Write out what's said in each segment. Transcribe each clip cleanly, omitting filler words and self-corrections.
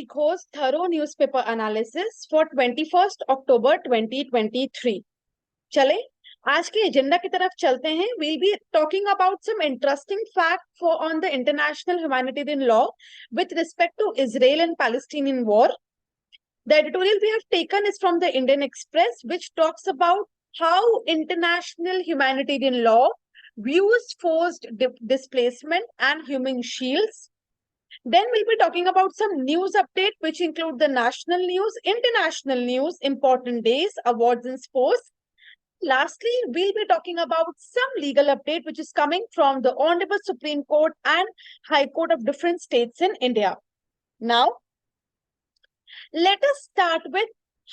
LawSikho's thorough newspaper analysis for 21st October 2023. चले आज के एजेंडा की तरफ चलते हैं. We'll be talking about some interesting facts on the international humanitarian law with respect to Israel and Palestinian war. The editorial we have taken is from the Indian Express, which talks about how international humanitarian law views forced displacement and human shields. Then we'll be talking about some news update, which include the national news, international news, important days, awards and sports. Lastly, we'll be talking about some legal update, which is coming from the Honorable Supreme Court and High Court of different states in India. Now, let us start with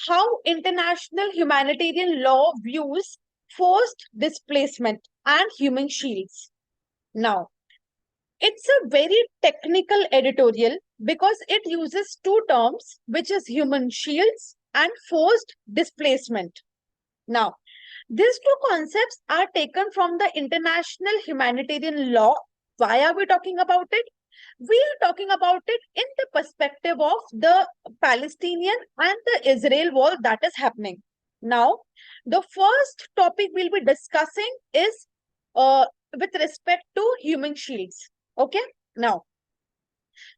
how international humanitarian law views forced displacement and human shields. Now, it's a very technical editorial because it uses two terms, which is human shields and forced displacement. Now, these two concepts are taken from the international humanitarian law. Why are we talking about it? We are talking about it in the perspective of the Palestinian and the Israel war that is happening. Now, the first topic we'll be discussing is with respect to human shields. Okay, now,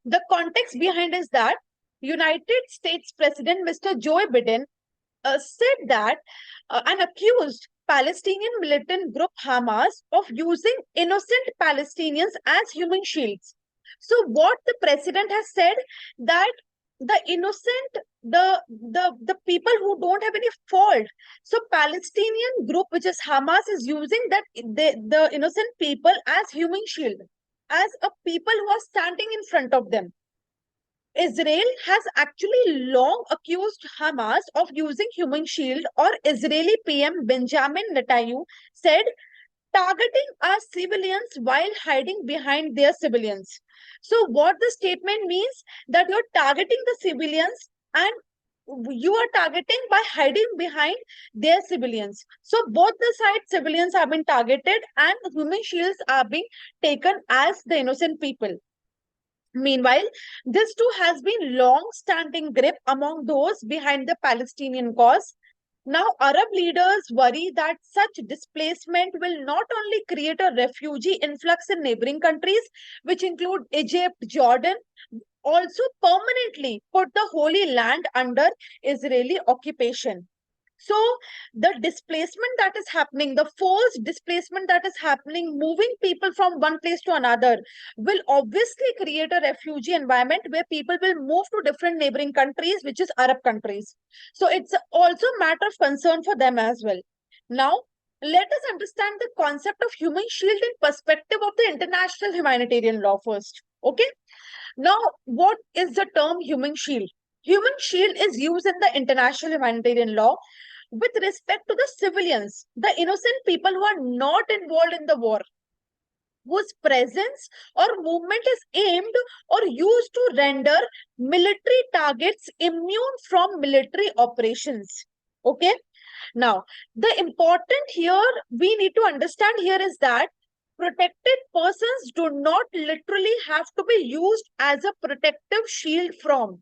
the context behind is that United States President Mr. Joe Biden said that and accused Palestinian militant group Hamas of using innocent Palestinians as human shields. So what the president has said that the innocent, the people who don't have any fault. So Palestinian group, which is Hamas, is using that the innocent people as human shield, as a people who are standing in front of them. Israel has actually long accused Hamas of using human shield, or Israeli PM Benjamin Netanyahu said targeting our civilians while hiding behind their civilians. So what the statement means that you're targeting the civilians and you are targeting by hiding behind their civilians. So both the sides, civilians have been targeted and human shields are being taken as the innocent people. Meanwhile, this too has been long-standing grip among those behind the Palestinian cause. Now, Arab leaders worry that such displacement will not only create a refugee influx in neighboring countries, which include Egypt, Jordan, also permanently put the Holy Land under Israeli occupation. So the displacement that is happening, the forced displacement that is happening, moving people from one place to another, will obviously create a refugee environment where people will move to different neighboring countries, which is Arab countries. So it's also a matter of concern for them as well. Now, let us understand the concept of human shield in perspective of the international humanitarian law first. Okay. Now, what is the term human shield? Human shield is used in the international humanitarian law with respect to the civilians, the innocent people who are not involved in the war, whose presence or movement is aimed or used to render military targets immune from military operations. Okay. Now, the important here we need to understand here is that protected persons do not literally have to be used as a protective shield from,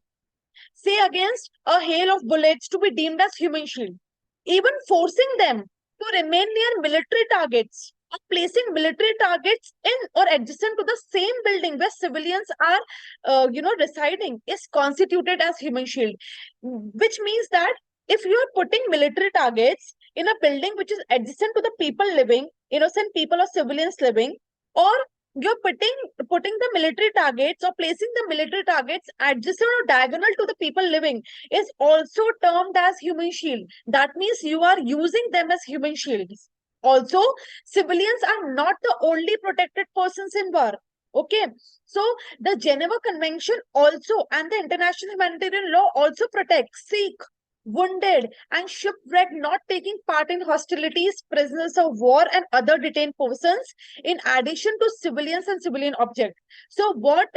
say, against a hail of bullets to be deemed as human shield. Even forcing them to remain near military targets or placing military targets in or adjacent to the same building where civilians are, residing is constituted as human shield, which means that if you are putting military targets in a building which is adjacent to the people living, innocent people or civilians living, or you're putting the military targets or placing the military targets adjacent or diagonal to the people living is also termed as human shield. That means you are using them as human shields. Also, civilians are not the only protected persons in war. Okay, so the Geneva Convention also and the international humanitarian law also protects Sikh, wounded and shipwrecked not taking part in hostilities, prisoners of war and other detained persons in addition to civilians and civilian objects. So what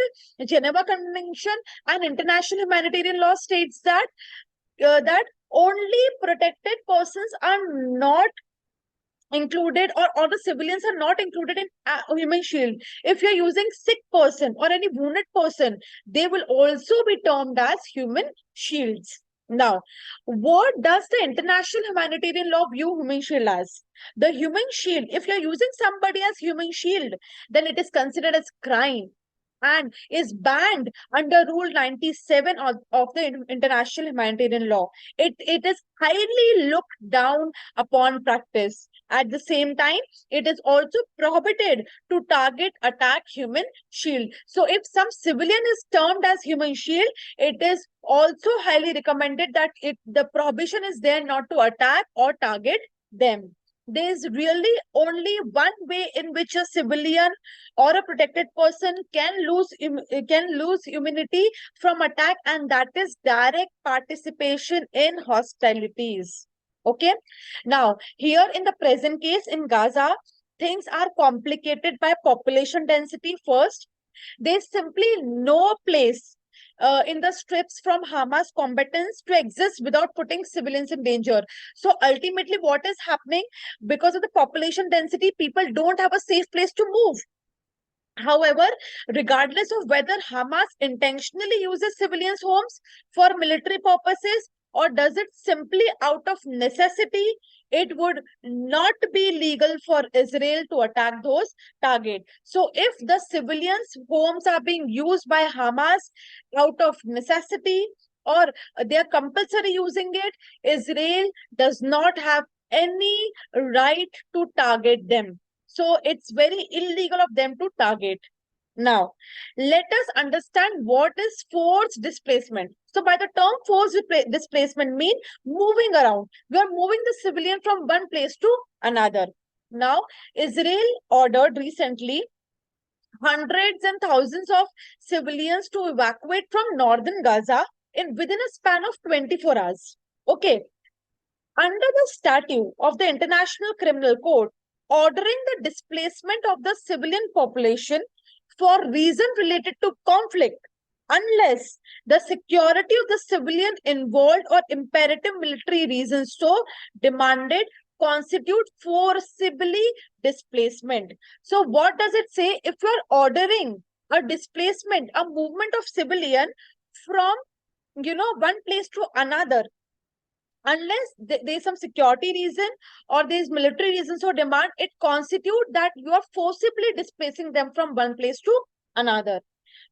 Geneva Convention and international humanitarian law states that that only protected persons are not included, or the civilians are not included in human shield. If you're using sick person or any wounded person, they will also be termed as human shields. Now, what does the international humanitarian law view human shield as? The human shield, if you're using somebody as human shield, then it is considered as crime and is banned under Rule 97 of the International Humanitarian Law. It is highly looked down upon practice. At the same time, it is also prohibited to target, attack human shield. So if some civilian is termed as human shield, it is also highly recommended that the prohibition is there not to attack or target them. There is really only one way in which a civilian or a protected person can lose immunity from attack, and that is direct participation in hostilities. Okay. Now, here in the present case in Gaza, things are complicated by population density first. There's simply no place in the strips from Hamas combatants to exist without putting civilians in danger. So ultimately, what is happening, because of the population density, people don't have a safe place to move. However, regardless of whether Hamas intentionally uses civilians' homes for military purposes or does it simply out of necessity, it would not be legal for Israel to attack those targets. So if the civilians' homes are being used by Hamas out of necessity or they are compulsory using it, Israel does not have any right to target them. So it's very illegal of them to target. Now, let us understand what is forced displacement. So by the term forced displacement mean moving around. We are moving the civilian from one place to another. Now, Israel ordered recently hundreds and thousands of civilians to evacuate from northern Gaza within a span of 24 hours. Okay. Under the statute of the International Criminal Court, ordering the displacement of the civilian population for reason related to conflict, unless the security of the civilian involved or imperative military reasons so demanded, constitute forcibly displacement. So what does it say? If you are ordering a displacement, a movement of civilian from one place to another, unless there is some security reason or there is military reasons or demand, it constitutes that you are forcibly displacing them from one place to another.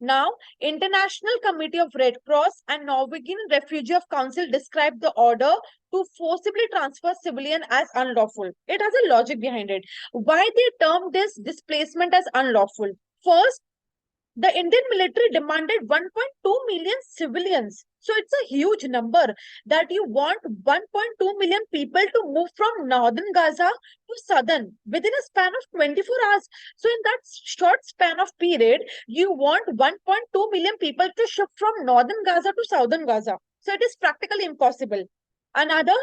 Now, International Committee of Red Cross and Norwegian Refugee of Council described the order to forcibly transfer civilian as unlawful. It has a logic behind it. Why they term this displacement as unlawful? First, the Indian military demanded 1.2 million civilians. So it's a huge number that you want 1.2 million people to move from northern Gaza to southern within a span of 24 hours. So in that short span of period, you want 1.2 million people to shift from northern Gaza to southern Gaza. So it is practically impossible. Another,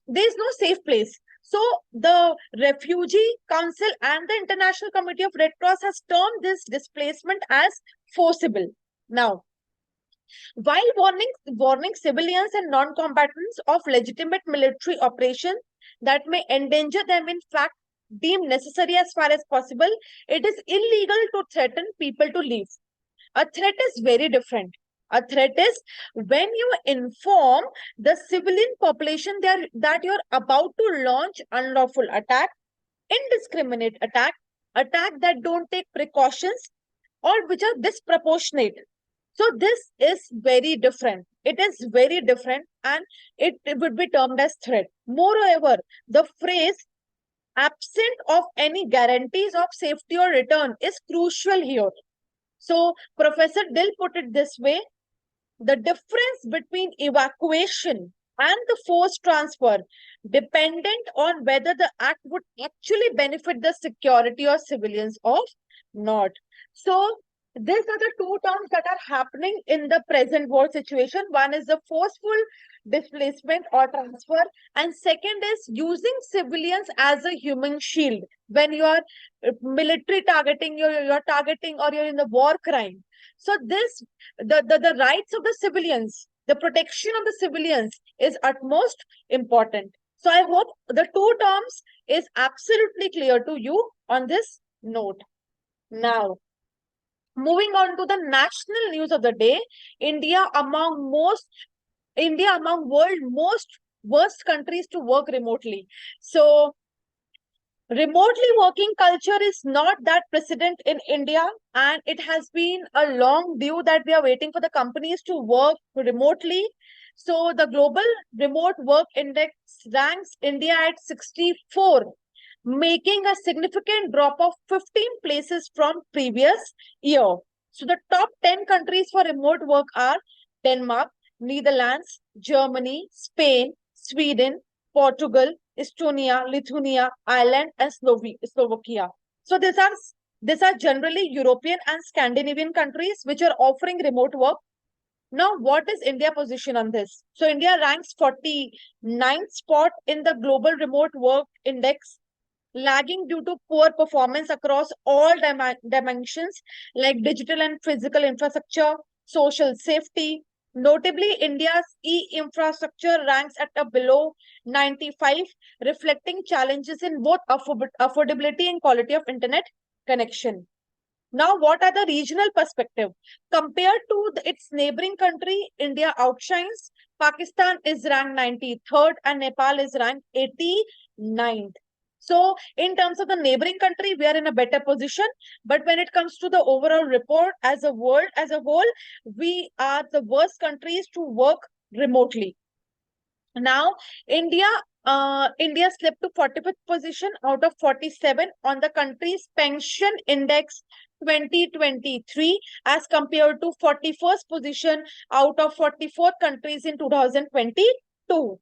there is no safe place. So the Refugee Council and the International Committee of Red Cross has termed this displacement as forcible. Now, while warning civilians and non-combatants of legitimate military operations that may endanger them, in fact, deemed necessary as far as possible, it is illegal to threaten people to leave. A threat is very different. A threat is when you inform the civilian population that you're about to launch unlawful attack, indiscriminate attack that don't take precautions or which are disproportionate. So this is very different. It is very different and it would be termed as threat. Moreover, the phrase absent of any guarantees of safety or return is crucial here. So Professor Dill put it this way: the difference between evacuation and the forced transfer dependent on whether the act would actually benefit the security or civilians or not. So these are the two terms that are happening in the present war situation. One is the forceful displacement or transfer, and second is using civilians as a human shield when you are military targeting, you're targeting, or you're in the war crime. So this, the rights of the civilians, the protection of the civilians is utmost important. So I hope the two terms is absolutely clear to you on this note. Now, moving on to the national news of the day, India among most India among world most worst countries to work remotely. So remotely working culture is not that precedent in India, and it has been a long due that we are waiting for the companies to work remotely. So the global remote work index ranks India at 64, making a significant drop of 15 places from previous year. So the top 10 countries for remote work are Denmark, Netherlands, Germany, Spain, Sweden, Portugal, Estonia, Lithuania, Ireland, and Slovakia. So these are generally European and Scandinavian countries which are offering remote work. Now, what is India position on this? So India ranks 49th spot in the global remote work index, lagging due to poor performance across all dimensions like digital and physical infrastructure, social safety. Notably, India's e-infrastructure ranks at a below 95, reflecting challenges in both affordability and quality of internet connection. Now, what are the regional perspective? Compared to its neighboring country, India outshines. Pakistan is ranked 93rd and Nepal is ranked 89th. So, in terms of the neighboring country, we are in a better position. But when it comes to the overall report as a world, as a whole, we are the worst countries to work remotely. Now, India slipped to 45th position out of 47 on the country's pension index 2023 as compared to 41st position out of 44 countries in 2022.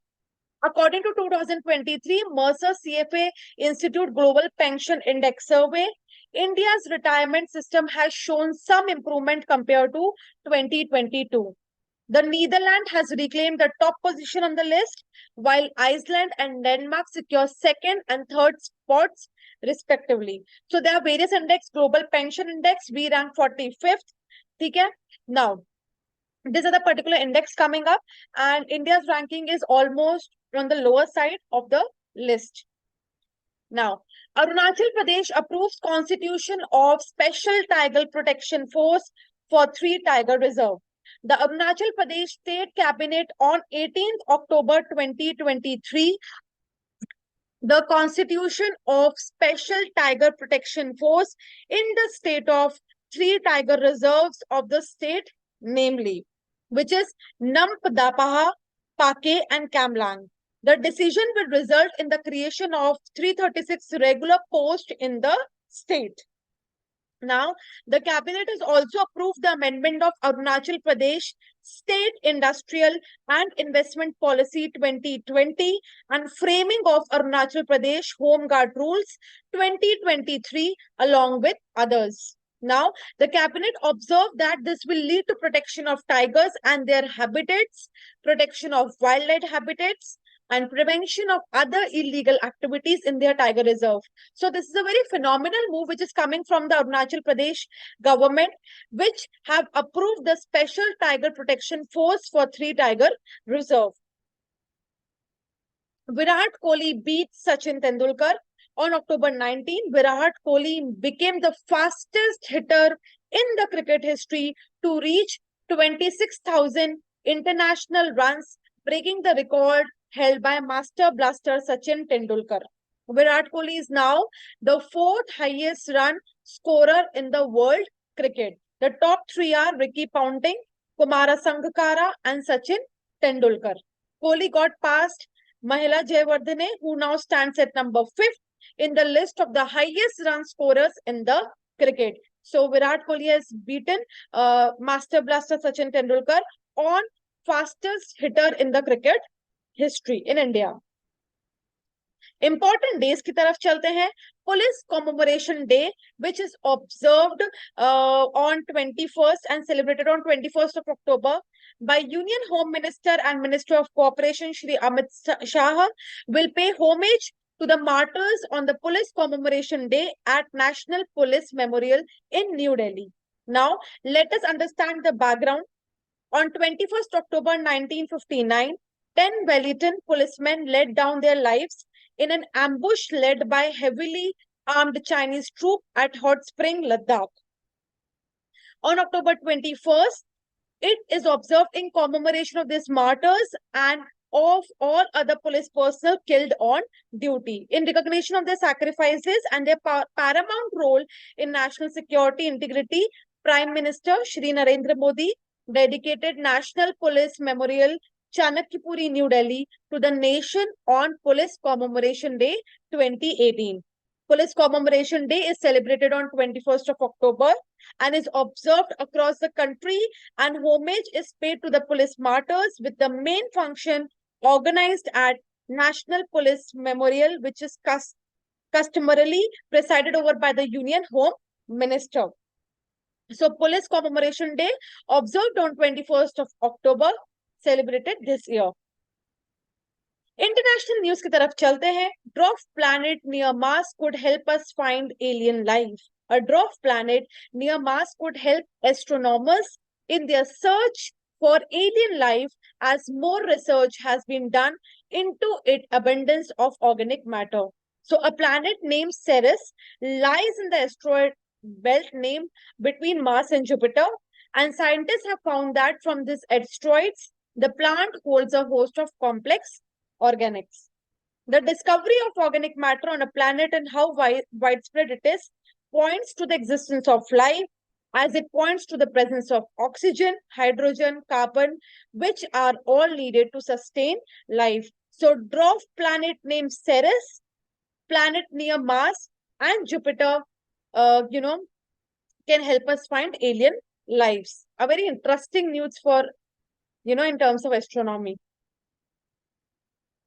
According to 2023 Mercer CFA Institute Global Pension Index Survey, India's retirement system has shown some improvement compared to 2022. The Netherlands has reclaimed the top position on the list, while Iceland and Denmark secure second and third spots respectively. So there are various index, global pension index, we rank 45th. Okay? Now, these are the particular index coming up, and India's ranking is almost on the lower side of the list. Now, Arunachal Pradesh approves constitution of Special Tiger Protection Force for 3 tiger reserve. The Arunachal Pradesh State Cabinet on 18th October 2023, the constitution of Special Tiger Protection Force in the state of 3 tiger reserves of the state, namely, which is Namp-Dapaha, Pake and Kamlang. The decision will result in the creation of 336 regular posts in the state. Now, the cabinet has also approved the amendment of Arunachal Pradesh State Industrial and Investment Policy 2020 and framing of Arunachal Pradesh Home Guard Rules 2023 along with others. Now, the cabinet observed that this will lead to protection of tigers and their habitats, protection of wildlife habitats, and prevention of other illegal activities in their tiger reserve. So this is a very phenomenal move which is coming from the Arunachal Pradesh government, which have approved the Special Tiger Protection Force for 3 tiger reserve. Virat Kohli beats Sachin Tendulkar. On October 19, Virat Kohli became the fastest hitter in the cricket history to reach 26,000 international runs, breaking the record held by master blaster Sachin Tendulkar. Virat Kohli is now the 4th highest run scorer in the world cricket. The top 3 are Ricky Ponting, Kumara Sangakkara and Sachin Tendulkar. Kohli got past Mahela Jayawardene, who now stands at number 5th in the list of the highest run scorers in the cricket. So Virat Kohli has beaten master blaster Sachin Tendulkar on fastest hitter in the cricket history in India. Important days की तरफ चलते हैं. Police Commemoration Day, which is observed on 21st and celebrated on 21st of October by Union Home Minister and Minister of Cooperation Shri Amit Shah, will pay homage to the martyrs on the Police Commemoration Day at National Police Memorial in New Delhi. Now, let us understand the background. On 21st October 1959, 10 valiant policemen laid down their lives in an ambush led by heavily armed Chinese troops at Hot Spring, Ladakh. On October 21st, it is observed in commemoration of these martyrs and of all other police personnel killed on duty. In recognition of their sacrifices and their paramount role in national security integrity, Prime Minister Shri Narendra Modi dedicated National Police Memorial Chanakyapuri, New Delhi to the nation on Police Commemoration Day 2018. Police Commemoration Day is celebrated on 21st of October and is observed across the country, and homage is paid to the police martyrs with the main function organized at National Police Memorial, which is customarily presided over by the Union Home Minister. So Police Commemoration Day observed on 21st of October, celebrated this year. International news की तरफ चलते हैं. Dwarf planet near Mars could help us find alien life. A dwarf planet near Mars could help astronomers in their search for alien life, as more research has been done into its abundance of organic matter. So a planet named Ceres lies in the asteroid belt named between Mars and Jupiter, and scientists have found that from these asteroids, the plant holds a host of complex organics. The discovery of organic matter on a planet and how widespread it is points to the existence of life, as it points to the presence of oxygen, hydrogen, carbon, which are all needed to sustain life. So dwarf planet named Ceres, planet near Mars and Jupiter, can help us find alien lives. A very interesting news for, in terms of astronomy.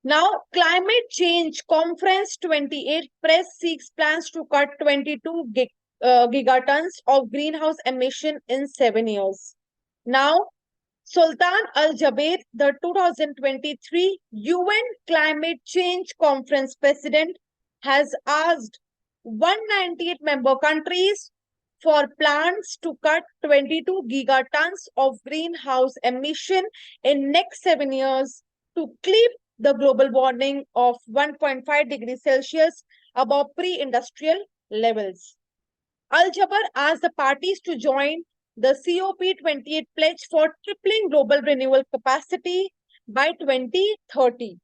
Now, Climate Change Conference 28 Prez seeks plans to cut 22 gigatons of greenhouse emission in 7 years. Now, Sultan Al Jaber, the 2023 UN Climate Change Conference President, has asked 198 member countries for plans to cut 22 gigatons of greenhouse emission in next 7 years to keep the global warming of 1.5 degrees Celsius above pre-industrial levels. Al Jaber asked the parties to join the COP28 pledge for tripling global renewable capacity by 2030.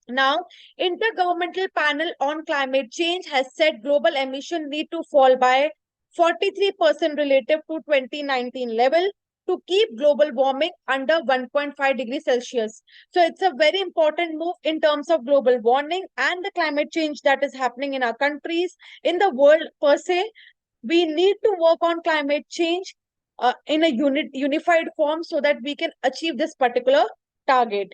Now, Intergovernmental Panel on Climate Change has said global emission need to fall by 43% relative to 2019 level to keep global warming under 1.5 degrees Celsius. So it's a very important move in terms of global warming and the climate change that is happening in our countries, in the world per se. We need to work on climate change in a unified form so that we can achieve this particular target.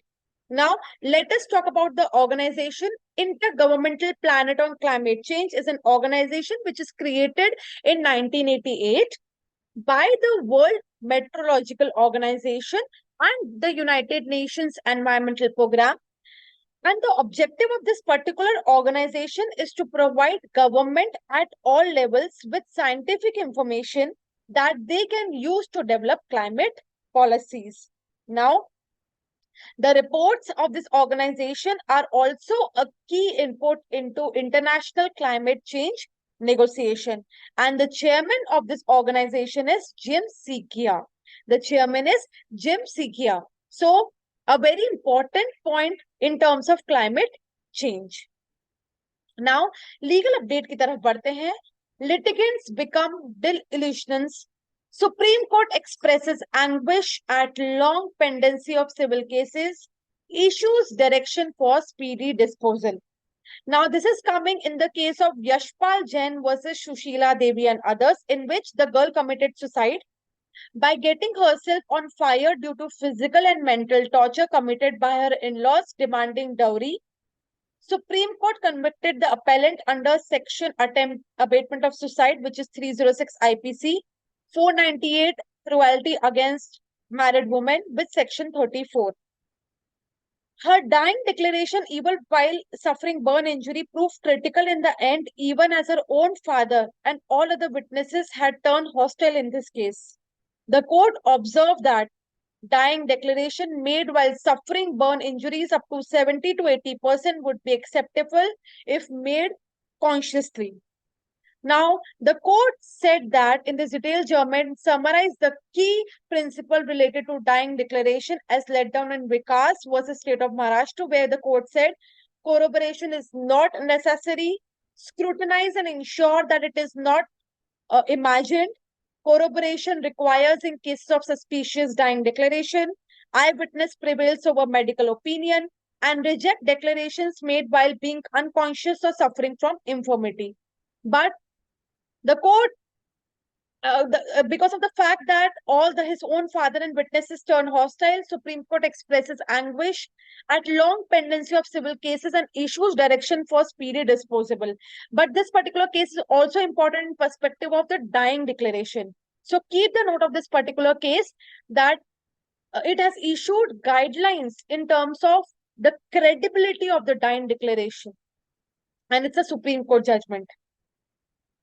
Now, let us talk about the organization. Intergovernmental Planet on Climate Change is an organization which is created in 1988 by the World Meteorological Organization and the United Nations Environmental Programme. And the objective of this particular organization is to provide government at all levels with scientific information that they can use to develop climate policies. Now, the reports of this organization are also a key input into international climate change negotiation. And the chairman of this organization is Jim Sikia. The chairman is Jim Sikia. So, a very important point in terms of climate change. Now, legal update की तरफ बढ़ते हैं. Litigants become disillusioned. Supreme Court expresses anguish at long pendency of civil cases, issues direction for speedy disposal. Now, this is coming in the case of Yashpal Jain versus Sushila, Devi and others, in which the girl committed suicide by getting herself on fire due to physical and mental torture committed by her in-laws demanding dowry. Supreme Court convicted the appellant under section attempt abatement of suicide, which is 306 IPC, 498 cruelty against married women with section 34. Her dying declaration, even while suffering burn injury, proved critical in the end, even as her own father and all other witnesses had turned hostile in this case. The court observed that dying declaration made while suffering burn injuries up to 70 to 80% would be acceptable if made consciously. Now, the court said that in this detailed judgment summarized the key principle related to dying declaration as laid down in Vikas versus State of Maharashtra, where the court said corroboration is not necessary, scrutinize and ensure that it is not imagined. Corroboration requires in cases of suspicious dying declaration, eyewitness prevails over medical opinion, and reject declarations made while being unconscious or suffering from infirmity. But the court, because of the fact that his own father and witnesses turn hostile, Supreme Court expresses anguish at long pendency of civil cases and issues direction for speedy disposal. But this particular case is also important in perspective of the dying declaration. So keep the note of this particular case that it has issued guidelines in terms of the credibility of the dying declaration. And it's a Supreme Court judgment.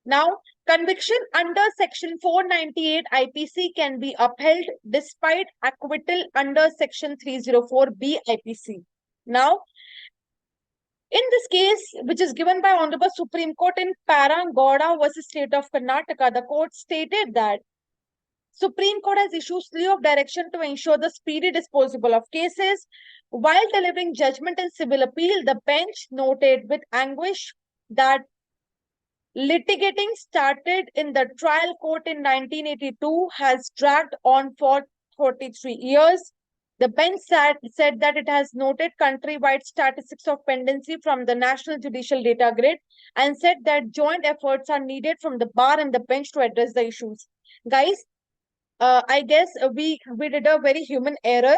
Now, conviction under Section 498 IPC can be upheld despite acquittal under Section 304B IPC. Now, in this case, which is given by Honorable Supreme Court in Parangauda versus State of Karnataka, the court stated that Supreme Court has issued slew of direction to ensure the speedy disposal of cases. While delivering judgment in civil appeal, the bench noted with anguish that litigating started in the trial court in 1982 has dragged on for 43 years. The bench said that it has noted countrywide statistics of pendency from the National Judicial Data Grid and said that joint efforts are needed from the bar and the bench to address the issues. Guys, I guess we did a very human error.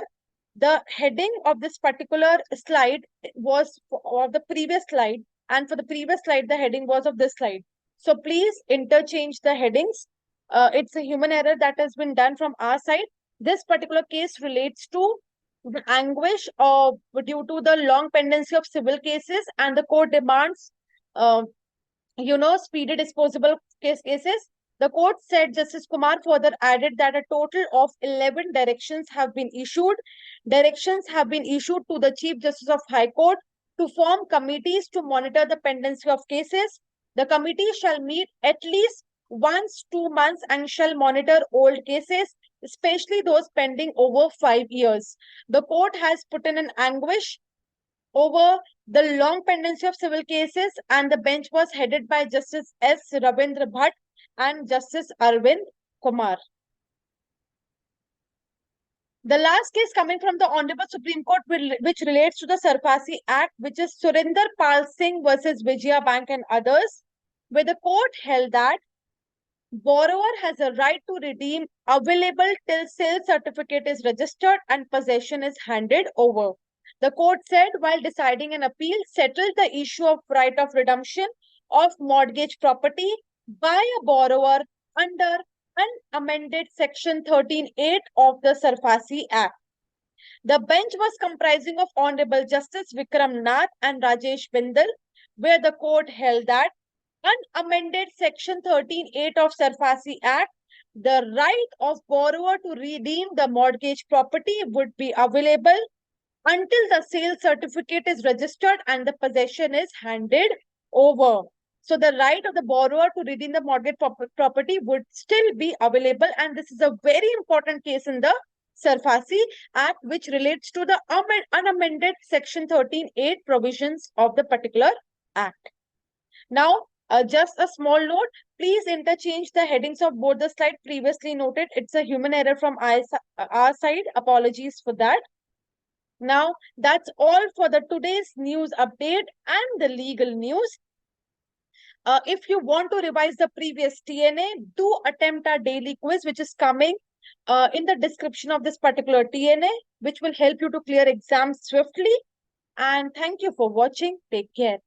The heading of this particular slide was of the previous slide, and for the previous slide, the heading was of this slide. So please interchange the headings. It's a human error that has been done from our side. This particular case relates to the anguish due to the long pendency of civil cases, and the court demands, speedy disposable cases. The court said Justice Kumar further added that a total of 11 directions have been issued. Directions have been issued to the Chief Justice of High Court to form committees to monitor the pendency of cases. The committee shall meet at least once 2 months and shall monitor old cases, especially those pending over 5 years. The court has put in an anguish over the long pendency of civil cases, and the bench was headed by Justice S. Ravindra Bhatt and Justice Arvind Kumar. The last case coming from the Honorable Supreme Court, which relates to the Sarfasi Act, which is Surinder Pal Singh versus Vijaya Bank and others, where the court held that borrower has a right to redeem available till sale certificate is registered and possession is handed over. The court said while deciding an appeal, settled the issue of right of redemption of mortgage property by a borrower under unamended Section 13(8) of the Sarfasi Act. The bench was comprising of Honorable Justice Vikram Nath and Rajesh Bindal, where the court held that unamended Section 13(8) of Sarfasi Act, the right of borrower to redeem the mortgage property would be available until the sale certificate is registered and the possession is handed over. So the right of the borrower to redeem the mortgage property would still be available, and this is a very important case in the Sarfasi Act, which relates to the unamended Section 13(8) provisions of the particular Act. Now, just a small note, please interchange the headings of both the slides previously noted. It's a human error from our side. Apologies for that. Now, that's all for the today's news update and the legal news. If you want to revise the previous TNA, do attempt our daily quiz, which is coming in the description of this particular TNA, which will help you to clear exams swiftly. And thank you for watching. Take care.